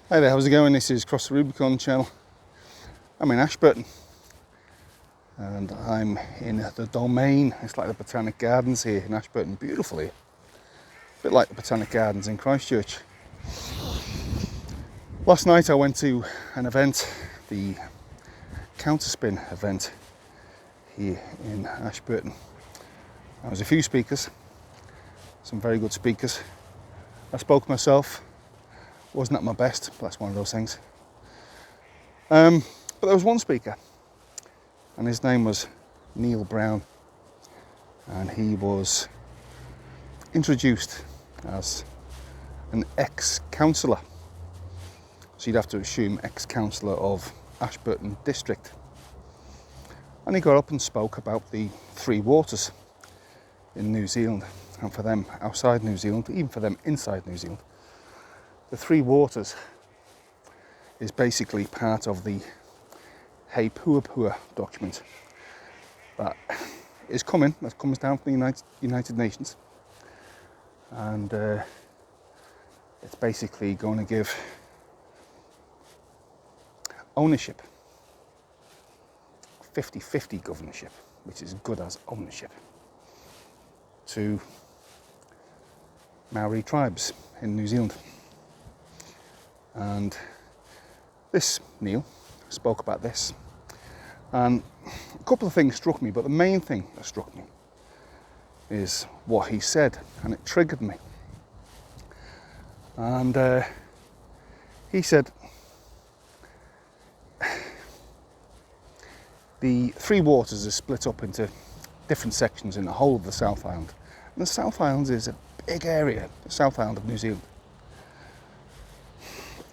Hi there, how's it going? This is Cross the Rubicon channel. I'm in Ashburton and I'm in the domain. It's like the Botanic Gardens here in Ashburton. Beautiful here. A bit like the Botanic Gardens in Christchurch. Last night I went to an event, the Counterspin event here in Ashburton. There was a few speakers, some very good speakers. I spoke myself. Wasn't at my best, but that's one of those things. But there was one speaker, and his name was Neil Brown, and he was introduced as an ex-councillor. So you'd have to assume ex-councillor of Ashburton District. And he got up and spoke about the three waters in New Zealand, and for them outside New Zealand, even for them inside New Zealand. The three waters is basically part of the He Puapua document that is coming, that comes down from the United Nations, and it's basically going to give ownership, 50-50 governorship, which is good as ownership, to Maori tribes in New Zealand. And this Neil spoke about this, and a couple of things struck me, but the main thing that struck me is what he said, and it triggered me. And he said the three waters are split up into different sections in the whole of the South Island, and the South Island is a big area, the South Island of New Zealand.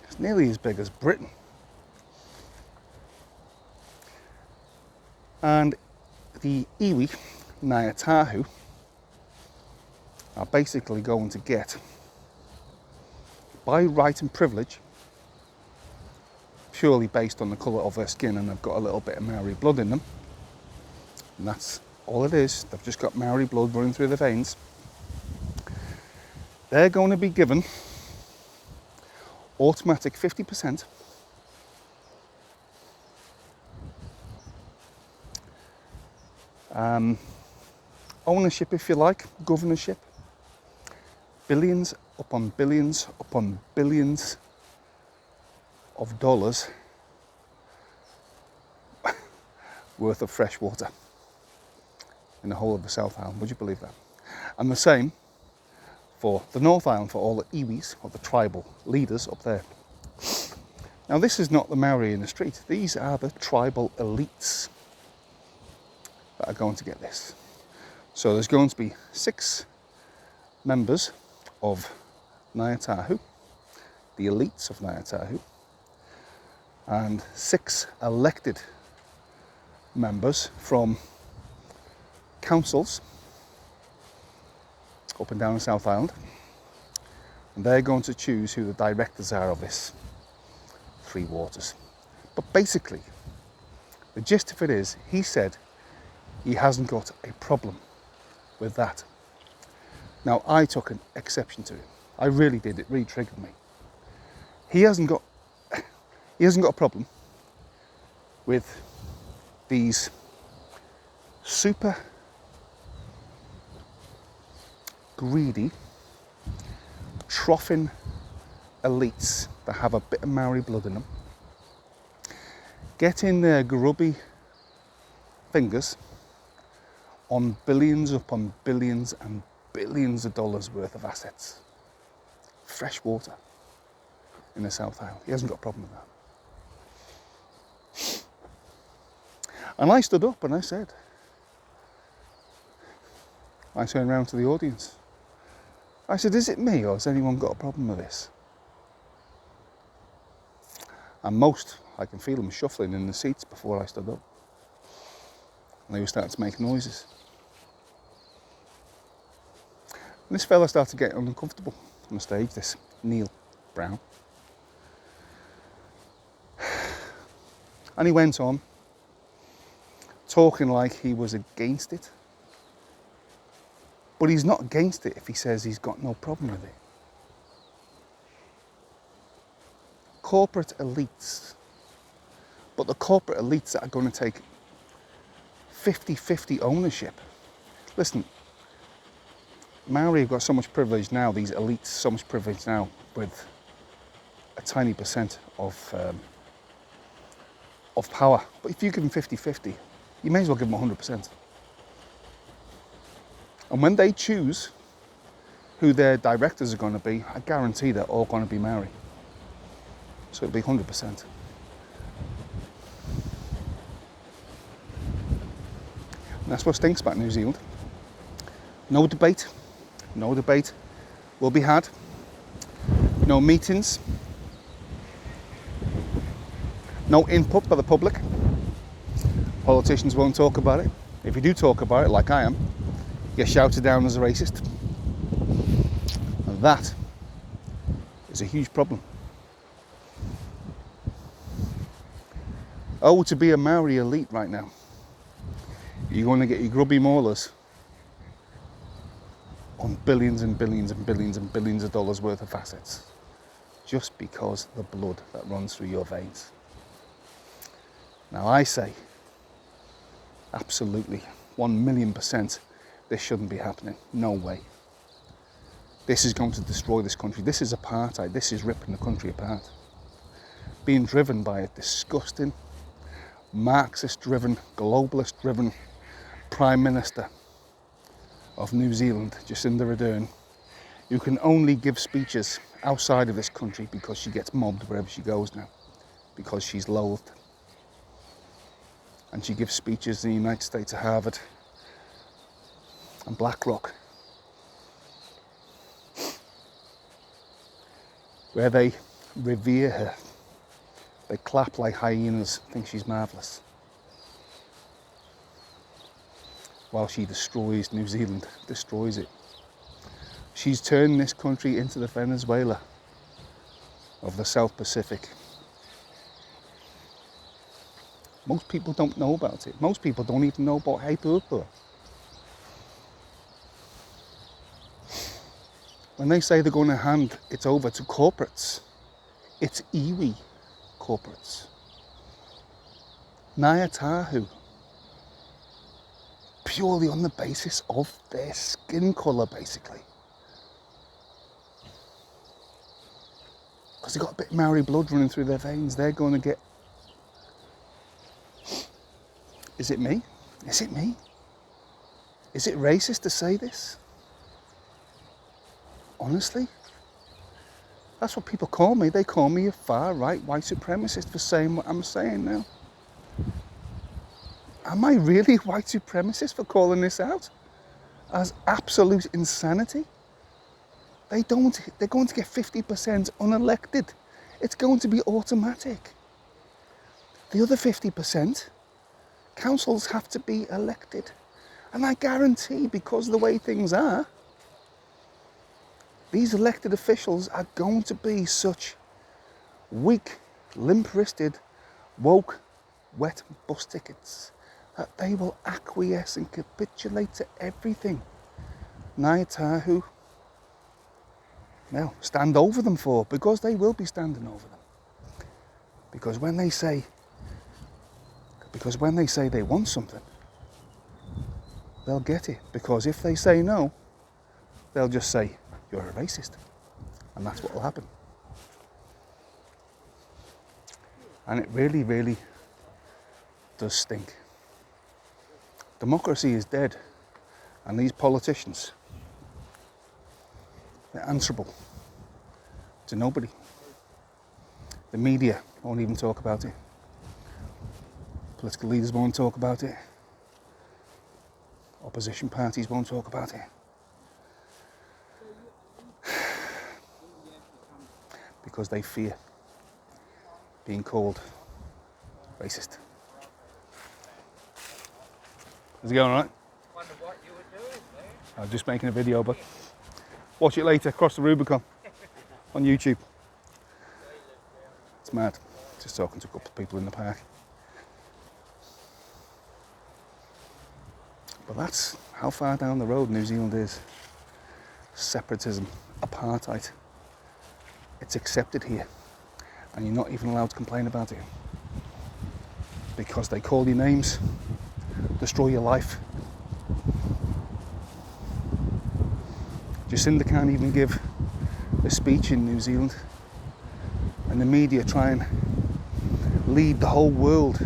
It's nearly as big as Britain. And the iwi, Ngāi are basically going to get, by right and privilege, purely based on the colour of their skin, and they've got a little bit of Maori blood in them, and that's all it is, they've just got Maori blood running through their veins, they're going to be given automatic 50% ownership, if you like, governorship, billions upon billions upon billions of dollars worth of fresh water in the whole of the South Island. Would you believe that? And the same for the North Island, for all the iwis, or the tribal leaders up there. Now this is not the Maori in the street, these are the tribal elites that are going to get this. So there's going to be 6 members of Ngāi, the elites of Ngāi, and 6 elected members from councils up and down the South Island, and they're going to choose who the directors are of this three waters. But basically, the gist of it is, he said he hasn't got a problem with that. Now, I took an exception to it. I really did. It really triggered me. He hasn't got a problem with these super greedy, troughing elites that have a bit of Maori blood in them, getting their grubby fingers on billions upon billions and billions of dollars worth of assets, fresh water in the South Island. He hasn't got a problem with that. And I stood up and I said, I turned around to the audience, I said, is it me, or has anyone got a problem with this? And most, I can feel them shuffling in the seats before I stood up. And they were starting to make noises. And this fella started getting uncomfortable on the stage, this Neil Brown. And he went on, talking like he was against it. But he's not against it if he says he's got no problem with it. corporate elites, but the corporate elites that are going to take 50-50 ownership. Listen, Maori have got so much privilege now, these elites, so much privilege now with a tiny percent of power. But if you give them 50-50, you may as well give them 100%. And when they choose who their directors are going to be, I guarantee they're all going to be Maori. So it'll be 100%. And that's what stinks about New Zealand. No debate will be had. No meetings. No input by the public. Politicians won't talk about it. If you do talk about it, like I am, you're shouted down as a racist. And that is a huge problem. Oh, to be a Maori elite right now, you're going to get your grubby maulers on billions and billions and billions and billions of dollars worth of assets, just because the blood that runs through your veins. Now I say, absolutely, 1,000,000%, this shouldn't be happening. No way. This is going to destroy this country. This is apartheid. This is ripping the country apart. Being driven by a disgusting, Marxist-driven, globalist-driven Prime Minister of New Zealand, Jacinda Ardern, who can only give speeches outside of this country because she gets mobbed wherever she goes now, because she's loathed. And she gives speeches in the United States at Harvard and BlackRock, where they revere her. They clap like hyenas, think she's marvellous, while she destroys New Zealand, destroys it. She's turned this country into the Venezuela of the South Pacific. Most people don't know about it. Most people don't even know about Haipurpura. When they say they're going to hand it over to corporates, it's iwi corporates. Ngāi Tahu, purely on the basis of their skin colour, basically. Because they've got a bit of Maori blood running through their veins, they're going to get... Is it me? Is it me? Is it racist to say this? Honestly? That's what people call me. They call me a far-right white supremacist for saying what I'm saying now. Am I really white supremacist for calling this out as absolute insanity? They're going to get 50% unelected. It's going to be automatic. The other 50%, councils have to be elected. And I guarantee, because of the way things are, these elected officials are going to be such weak, limp-wristed, woke, wet bus tickets that they will acquiesce and capitulate to everything Ngāi Tahu, well, stand over them for, because they will be standing over them. Because when they say they want something, they'll get it. Because if they say no, they'll just say, you're a racist. And that's what will happen. And it really, really does stink. Democracy is dead. And these politicians, they're answerable to nobody. The media won't even talk about it. Political leaders won't talk about it. Opposition parties won't talk about it. Because they fear being called racist. Is it going all right? Wonder what you were doing, man. I'm just making a video, but watch it later, Cross the Rubicon, on YouTube. It's mad. Just talking to a couple of people in the park. But that's how far down the road New Zealand is. Separatism, apartheid. It's accepted here. and you're not even allowed to complain about it because they call you names, destroy your life. Jacinda can't even give a speech in New Zealand, and the media try and lead the whole world.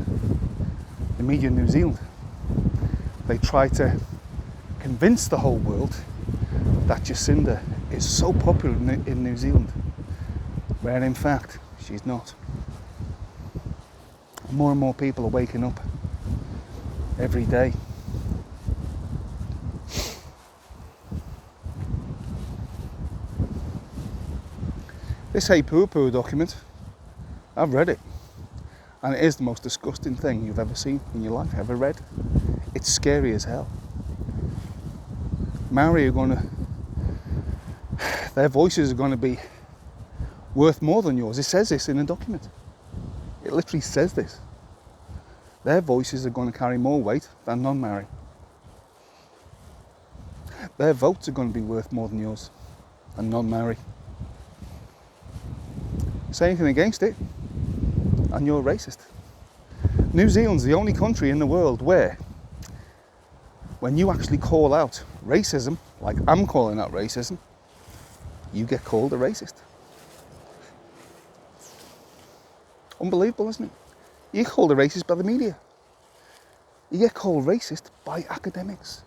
The media in New Zealand, they try to convince the whole world that Jacinda is so popular in New Zealand, where in fact she's not. More and more people are waking up every day. This Hey Poo Poo document, I've read it, and it is the most disgusting thing you've ever seen in your life, ever read. It's scary as hell. Maori are going to, their voices are going to be worth more than yours. It says this in the document. It literally says this. Their voices are going to carry more weight than non-Maori. Their votes are going to be worth more than yours and non-Maori. Say anything against it and you're racist. New Zealand's the only country in the world where when you actually call out racism, like I'm calling out racism, you get called a racist. Unbelievable, isn't it? You get called a racist by the media. You get called racist by academics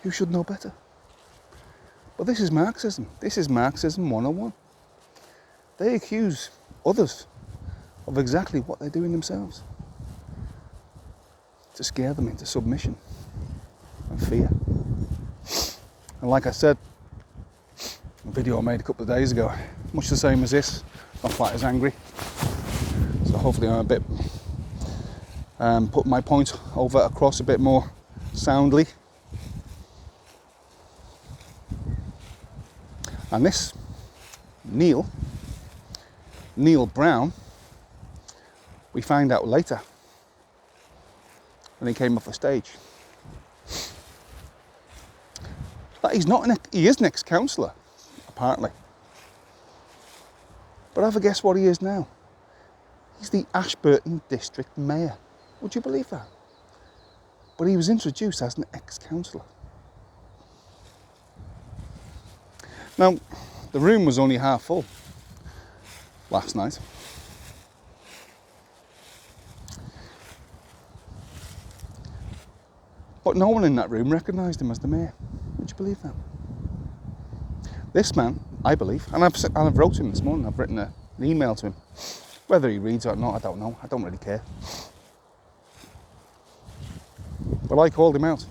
who should know better. But this is Marxism. This is Marxism 101. They accuse others of exactly what they're doing themselves, to scare them into submission and fear. And like I said, a video I made a couple of days ago, much the same as this, not quite as angry. So hopefully I'm a bit, put my point over across a bit more soundly. And this Neil Brown, we find out later when he came off the stage that he is an ex-councillor, apparently. But have a guess what he is now? He's the Ashburton District Mayor. Would you believe that? But he was introduced as an ex-councillor. Now, the room was only half full last night. But no one in that room recognised him as the mayor. Would you believe that? This man, I believe, and I've wrote him this morning, I've written an email to him. Whether he reads it or not, I don't know. I don't really care. But I called him out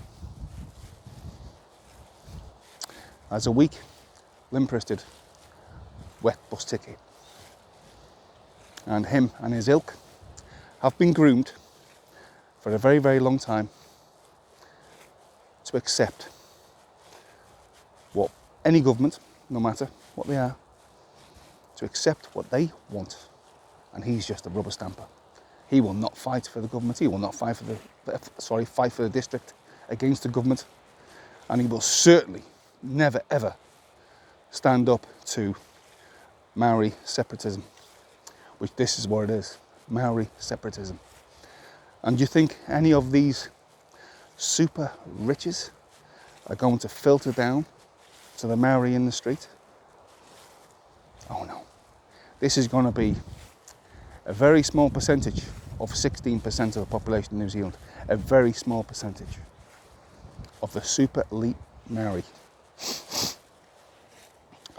as a weak, limp-wristed, wet bus ticket. And him and his ilk have been groomed for a very, very long time to accept what any government, no matter what they are, to accept what they want. And he's just a rubber stamper. He will not fight for the government. He will not fight for fight for the district against the government. And he will certainly never, ever stand up to Maori separatism, which this is what it is, Maori separatism. And do you think any of these super riches are going to filter down to the Maori in the street? Oh no. This is going to be a very small percentage of 16% of the population of New Zealand, a very small percentage of the super elite Maori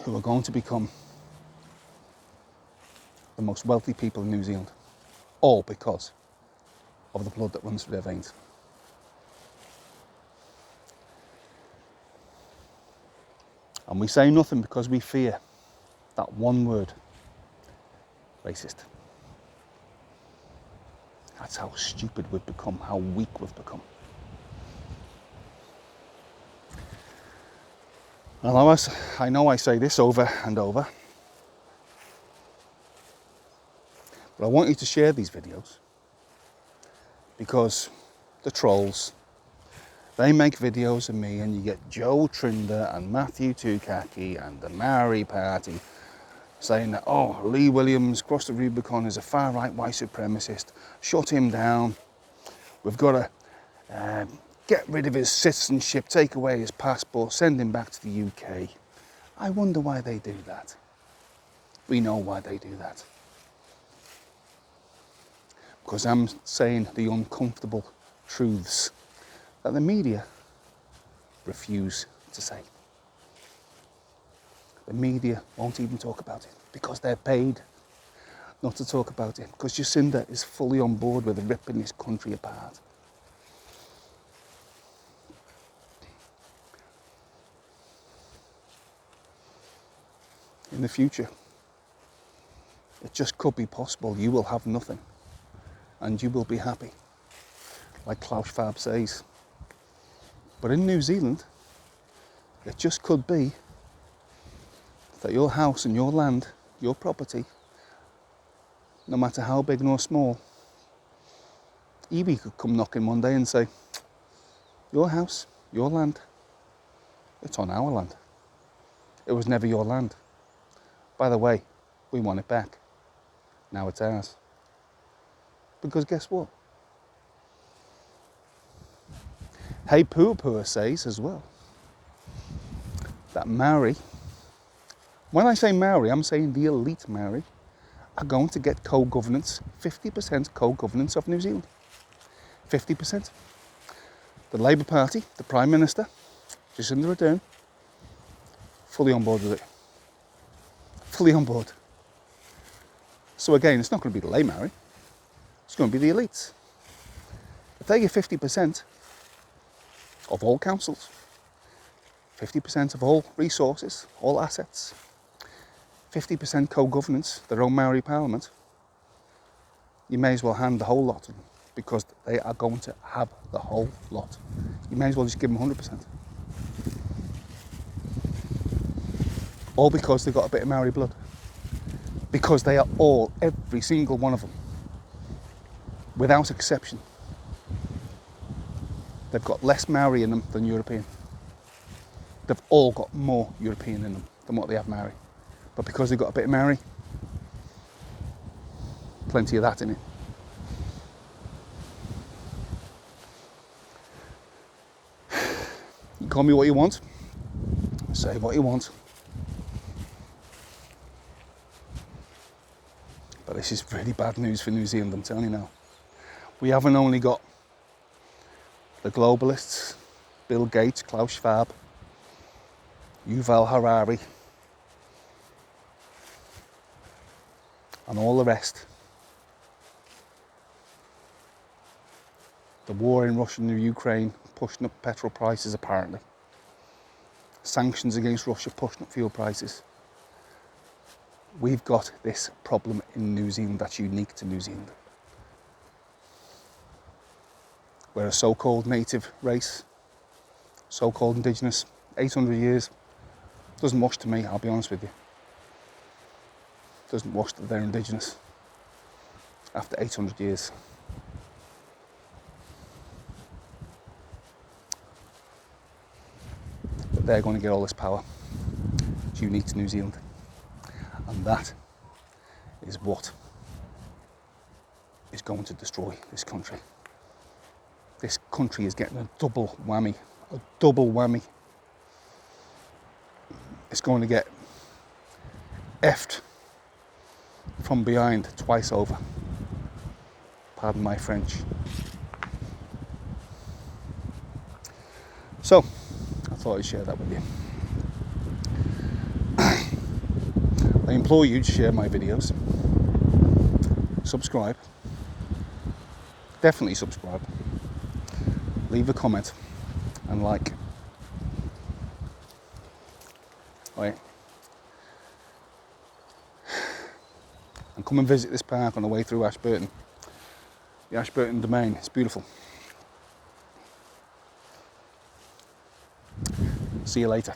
who are going to become the most wealthy people in New Zealand, all because of the blood that runs through their veins. And we say nothing because we fear that one word, racist. That's how stupid we've become, how weak we've become. And I know I say this over and over, but I want you to share these videos because the trolls, they make videos of me, and you get Joe Trinder and Matthew Tukaki and the Maori Party saying that, oh, Lee Williams crossed the Rubicon, is a far-right white supremacist, shut him down, we've got to get rid of his citizenship, take away his passport, send him back to the UK. I wonder why they do that. We know why they do that. Because I'm saying the uncomfortable truths that the media refuse to say. The media won't even talk about it because they're paid not to talk about it, because Jacinda is fully on board with ripping this country apart. In the future, it just could be possible you will have nothing and you will be happy, like Klaus Schwab says. But in New Zealand, it just could be that your house and your land, your property, no matter how big nor small, Evie could come knocking one day and say, your house, your land, it's on our land. It was never your land. By the way, we want it back. Now it's ours. Because guess what? Hey Pua says as well that Maori, when I say Maori, I'm saying the elite Maori, are going to get co-governance, 50% co-governance of New Zealand. 50%. The Labour Party, the Prime Minister, Jacinda Ardern, fully on board with it. Fully on board. So again, it's not going to be the lay Maori, it's going to be the elites. If they get 50% of all councils, 50% of all resources, all assets, 50% co-governance, their own Maori parliament, you may as well hand the whole lot to them, because they are going to have the whole lot. You may as well just give them 100%. All because they've got a bit of Maori blood. Because they are all, every single one of them, without exception, they've got less Maori in them than European. They've all got more European in them than what they have Maori. But because they've got a bit of Maori, plenty of that in it. You call me what you want, say what you want. But this is really bad news for New Zealand, I'm telling you now. We haven't only got the globalists, Bill Gates, Klaus Schwab, Yuval Harari, and all the rest. The war in Russia and Ukraine pushing up petrol prices apparently. Sanctions against Russia pushing up fuel prices. We've got this problem in New Zealand that's unique to New Zealand. We're a so-called native race, so-called indigenous, 800 years. Doesn't wash to me, I'll be honest with you. Doesn't wash that they're indigenous after 800 years. But they're going to get all this power. It's unique to New Zealand. And that is what is going to destroy this country. This country is getting a double whammy. A double whammy. It's going to get effed from behind twice over. Pardon my French. So, I thought I'd share that with you. I implore you to share my videos. Subscribe. Definitely subscribe. Leave a comment and like. Right. And come and visit this park on the way through Ashburton. The Ashburton Domain, it's beautiful. See you later.